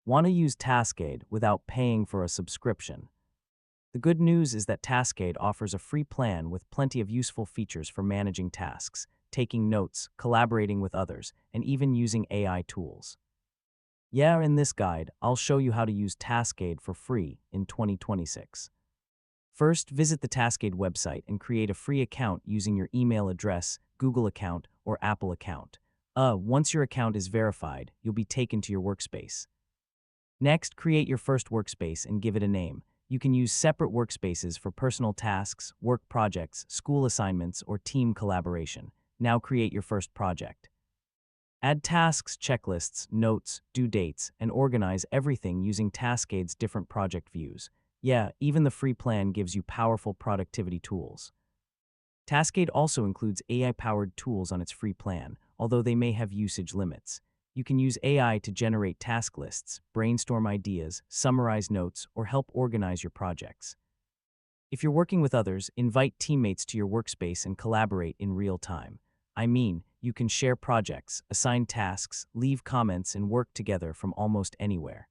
Want to use Taskade without paying for a subscription? The good news is that Taskade offers a free plan with plenty of useful features for managing tasks, taking notes, collaborating with others, and even using AI tools. Yeah, in this guide, I'll show you how to use Taskade for free in 2026. First, visit the Taskade website and create a free account using your email address, Google account, or Apple account. Once your account is verified, you'll be taken to your workspace. Next, create your first workspace and give it a name. You can use separate workspaces for personal tasks, work projects, school assignments, or team collaboration. Now create your first project. Add tasks, checklists, notes, due dates, and organize everything using Taskade's different project views. Yeah, even the free plan gives you powerful productivity tools. Taskade also includes AI-powered tools on its free plan, although they may have usage limits. You can use AI to generate task lists, brainstorm ideas, summarize notes, or help organize your projects. If you're working with others, invite teammates to your workspace and collaborate in real time. You can share projects, assign tasks, leave comments, and work together from almost anywhere.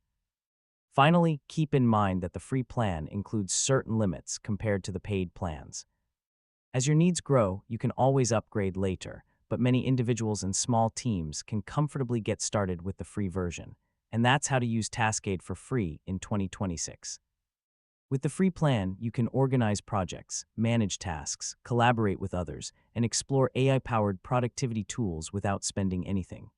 Finally, keep in mind that the free plan includes certain limits compared to the paid plans. As your needs grow, you can always upgrade later, but many individuals and small teams can comfortably get started with the free version. And that's how to use Taskade for free in 2026. With the free plan, you can organize projects, manage tasks, collaborate with others, and explore AI-powered productivity tools without spending anything.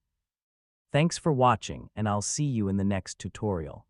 Thanks for watching, and I'll see you in the next tutorial.